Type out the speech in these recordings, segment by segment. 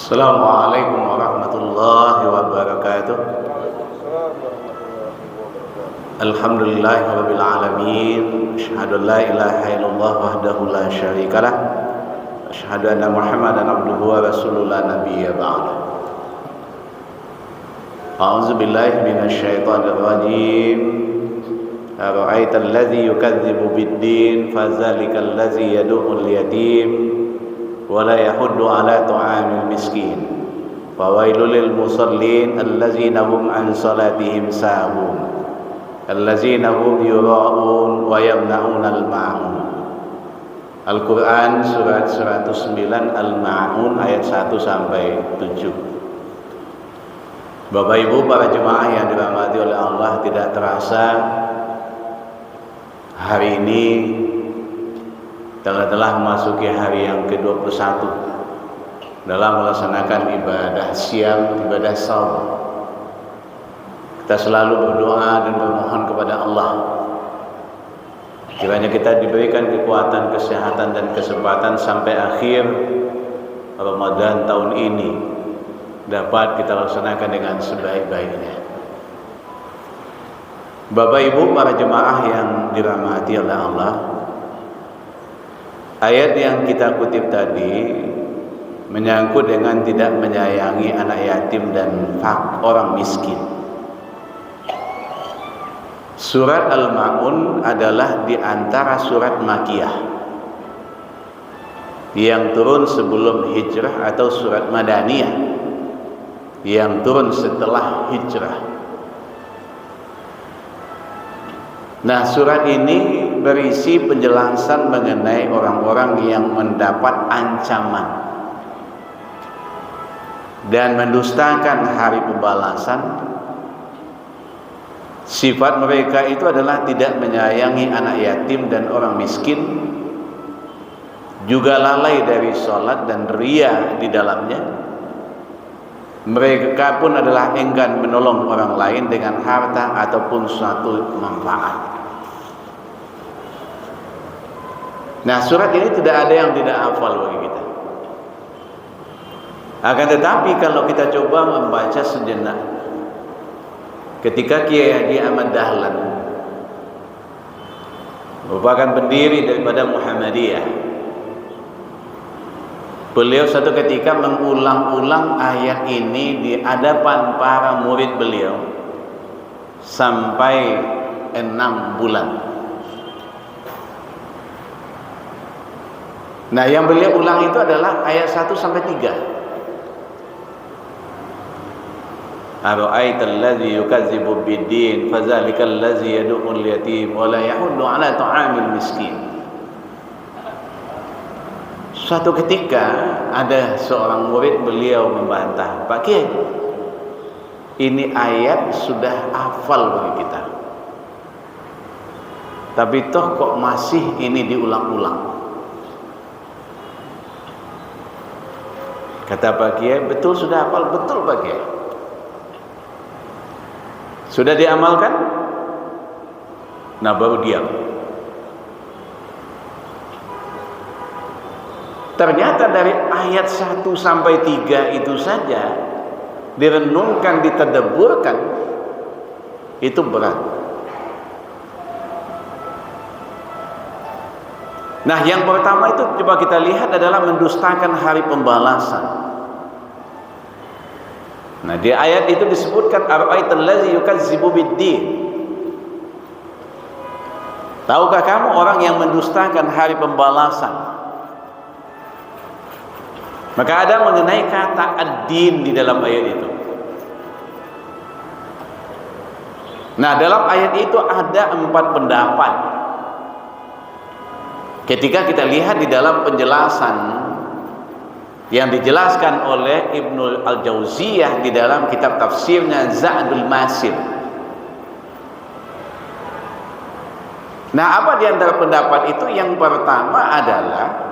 Assalamualaikum warahmatullahi wabarakatuh. Alhamdulillahirabbil alamin. Asyhadu an la ilaha illallah wahdahu la syarikalah. Asyhadu anna Muhammadan abduhu wa rasuluhu la nabiyya ba'da. A'udzu billahi minasyaitonir rajim. Ara'aital ladzi yukadzibu bid-din fadzalikal ladzi yad'ul yatim wa la yahuddu 'ala ta'amil miskin. Fawailul lil musallin allazina hum an salatihim sahun. Allazina hum yura'un wa yamna'unal ma'un. Al-Qur'an surat 109 Al-Ma'un ayat 1 sampai 7. Bapak Ibu para jemaah yang dirahmati oleh Allah, tidak terasa hari ini telah memasuki hari yang ke-21 dalam melaksanakan ibadah siam, ibadah saum. Kita selalu berdoa dan bermohon kepada Allah kiranya kita diberikan kekuatan, kesehatan dan kesempatan sampai akhir Ramadan tahun ini dapat kita laksanakan dengan sebaik-baiknya. Bapak Ibu para jemaah yang dirahmati oleh Allah, ayat yang kita kutip tadi menyangkut dengan tidak menyayangi anak yatim dan orang miskin. Surat Al-Ma'un adalah di antara surat Makkiyah yang turun sebelum hijrah atau surat Madaniyah yang turun setelah hijrah. Nah, surat ini berisi penjelasan mengenai orang-orang yang mendapat ancaman dan mendustakan hari pembalasan. Sifat mereka itu adalah tidak menyayangi anak yatim dan orang miskin, juga lalai dari sholat dan riya di dalamnya. Mereka pun adalah enggan menolong orang lain dengan harta ataupun suatu manfaat. Nah, surat ini tidak ada yang tidak hafal bagi kita. Akan tetapi kalau kita coba membaca sejenak, ketika Kiai Haji Ahmad Dahlan merupakan pendiri daripada Muhammadiyah, beliau satu ketika mengulang-ulang ayat ini di hadapan para murid beliau sampai 6 bulan. Nah, yang beliau ulang itu adalah ayat 1 sampai 3. Ara'aital ladzi yukadzibu bid-din fadzalikal ladzi yad'ul yatim wa la yahuddu 'ala ta'amil miskin. Suatu ketika ada seorang murid beliau membantah, "Pak Kiai, ini ayat sudah hafal bagi kita, tapi toh kok masih ini diulang-ulang?" Kata Pak Kiai, "Betul sudah hafal." "Betul Pak Kiai." "Sudah diamalkan?" Nah, baru diam. Ternyata dari ayat 1 sampai 3 itu saja direnungkan, ditadabburkan, itu berat. Nah, yang pertama itu coba kita lihat adalah mendustakan hari pembalasan. Nah, di ayat itu disebutkan ara'aital ladzi yukadzibu bid-din. Tahukah kamu orang yang mendustakan hari pembalasan? Maka ada mengenai kata ad-din di dalam ayat itu. Nah, dalam ayat itu ada 4 pendapat. Ketika kita lihat di dalam penjelasan yang dijelaskan oleh Ibnu Al-Jauziyah di dalam kitab tafsirnya Za'dul Masir. Nah, apa di antara pendapat itu? Yang pertama adalah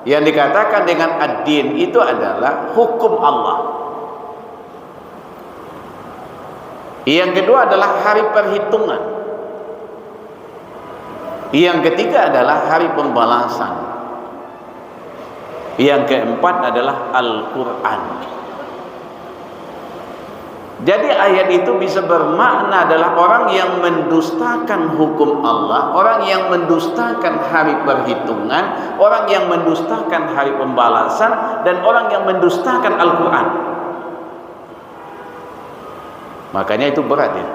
yang dikatakan dengan ad-din itu adalah hukum Allah. Yang kedua adalah hari perhitungan. Yang ketiga adalah hari pembalasan. Yang keempat adalah Al-Quran. Jadi ayat itu bisa bermakna adalah orang yang mendustakan hukum Allah, orang yang mendustakan hari perhitungan, orang yang mendustakan hari pembalasan, dan orang yang mendustakan Al-Quran. Makanya itu berat ya.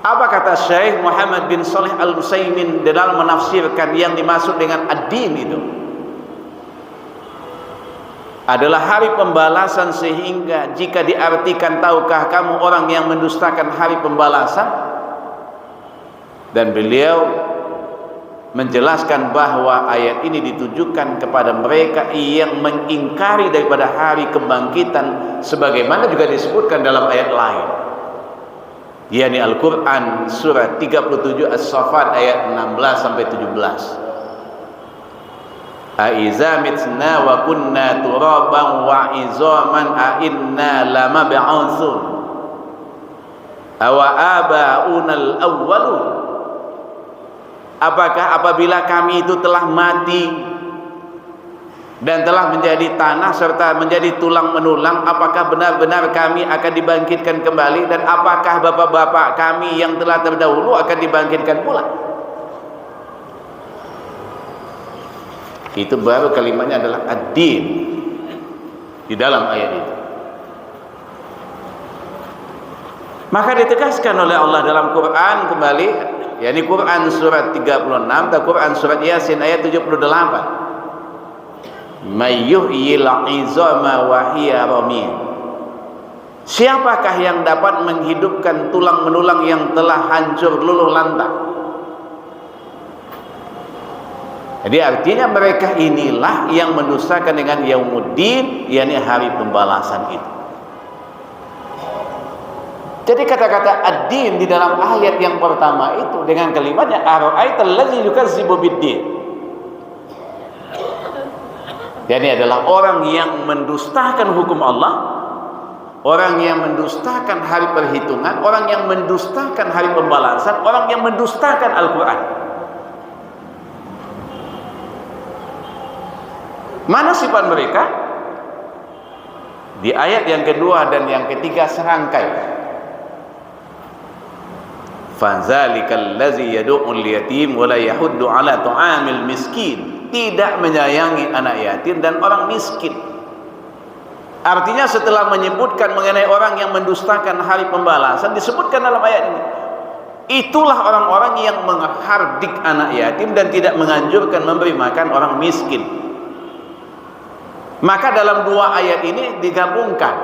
Apa kata Syekh Muhammad bin Shalih Al-Utsaimin dalam menafsirkan yang dimaksud dengan ad-din itu? Adalah hari pembalasan, sehingga jika diartikan, tahukah kamu orang yang mendustakan hari pembalasan? Dan beliau menjelaskan bahwa ayat ini ditujukan kepada mereka yang mengingkari daripada hari kebangkitan, sebagaimana juga disebutkan dalam ayat lain, yakni Al-Quran surat 37 As-Saffat ayat 16 sampai 17. Aiza mitna wa kunna turaban wa izaman a inna lamab'utsun awa aba'unal awwalun. Apakah apabila kami itu telah mati dan telah menjadi tanah serta menjadi tulang menulang, apakah benar-benar kami akan dibangkitkan kembali, dan apakah bapak-bapak kami yang telah terdahulu akan dibangkitkan pula? Itu baru kalimatnya adalah ad-din di dalam ayat itu. Maka ditegaskan oleh Allah dalam Quran kembali, yakni Quran surat 36 dan Quran surat Yasin ayat 78. May yuhyil 'izama wa hiya ramim. Siapakah yang dapat menghidupkan tulang menulang yang telah hancur luluh lantak? Jadi artinya mereka inilah yang mendustakan dengan yaumuddin, yakni hari pembalasan itu. Jadi kata-kata ad-din di dalam ayat yang pertama itu dengan kalimatnya ara'aital ladzi yukazzibu bid-din. Jadi adalah orang yang mendustakan hukum Allah, orang yang mendustakan hari perhitungan, orang yang mendustakan hari pembalasan, orang yang mendustakan Al-Quran. Mana sifat mereka? Di ayat yang kedua dan yang ketiga serangkai. Fadzalikal ladzi yad'ul yatim wa la yahuddu 'ala ta'amil miskin. Tidak menyayangi anak yatim dan orang miskin. Artinya setelah menyebutkan mengenai orang yang mendustakan hari pembalasan, disebutkan dalam ayat ini, itulah orang-orang yang menghardik anak yatim dan tidak menganjurkan memberi makan orang miskin. Maka dalam dua ayat ini digabungkan.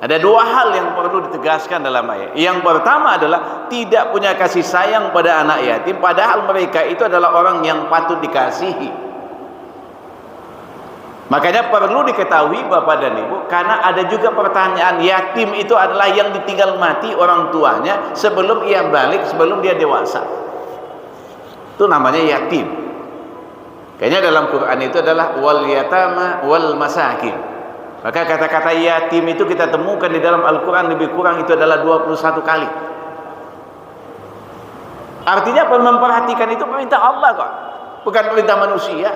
Ada dua hal yang perlu ditegaskan dalam ayat. Yang pertama adalah tidak punya kasih sayang pada anak yatim, padahal mereka itu adalah orang yang patut dikasihi. Makanya perlu diketahui Bapak dan Ibu, karena ada juga pertanyaan, yatim itu adalah yang ditinggal mati orang tuanya sebelum ia balik, sebelum dia dewasa. Itu namanya yatim. Kayaknya dalam Quran itu adalah wal yatama wal masakin. Maka kata-kata yatim itu kita temukan di dalam Al-Quran lebih kurang itu adalah 21 kali. Artinya memperhatikan itu perintah Allah kok, bukan perintah manusia.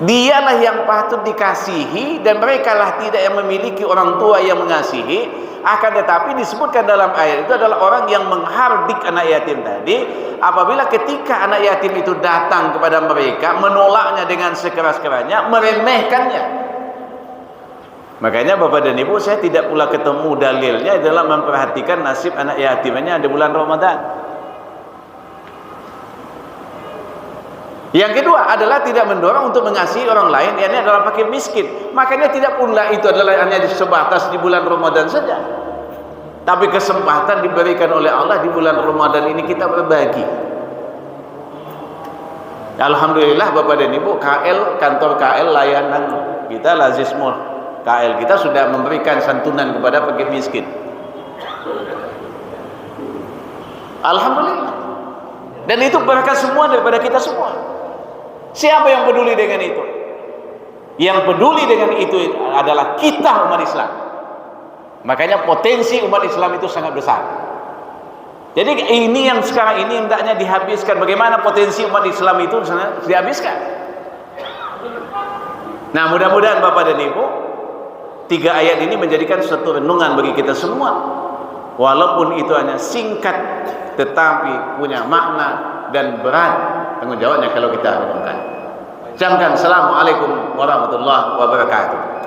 Dialah yang patut dikasihi dan mereka lah tidak yang memiliki orang tua yang mengasihi. Akan tetapi disebutkan dalam ayat itu adalah orang yang menghardik anak yatim tadi, apabila ketika anak yatim itu datang kepada mereka, menolaknya dengan sekeras-kerasnya, meremehkannya. Makanya Bapak dan Ibu, saya tidak pula ketemu dalilnya dalam memperhatikan nasib anak yatimnya di bulan Ramadan. Yang kedua adalah tidak mendorong untuk mengasihi orang lain, yakni adalah fakir miskin. Makanya tidak pula itu adalah hanya sebatas di bulan Ramadan saja, tapi kesempatan diberikan oleh Allah di bulan Ramadan ini kita berbagi. Alhamdulillah Bapak dan Ibu, kantor KL layanan kita Lazismul KL kita sudah memberikan santunan kepada fakir miskin. Alhamdulillah. Dan itu berkah semua daripada kita semua. Siapa yang peduli dengan itu? Yang peduli dengan itu adalah kita umat Islam. Makanya potensi umat Islam itu sangat besar. Jadi ini yang sekarang ini hendaknya dihabiskan. Bagaimana potensi umat Islam itu sebenarnya dihabiskan. Nah, mudah-mudahan Bapak dan Ibu, 3 ayat ini menjadikan suatu renungan bagi kita semua. Walaupun itu hanya singkat, tetapi punya makna dan berat tanggung jawabnya kalau kita renungkan. Ucapkan assalamualaikum warahmatullahi wabarakatuh.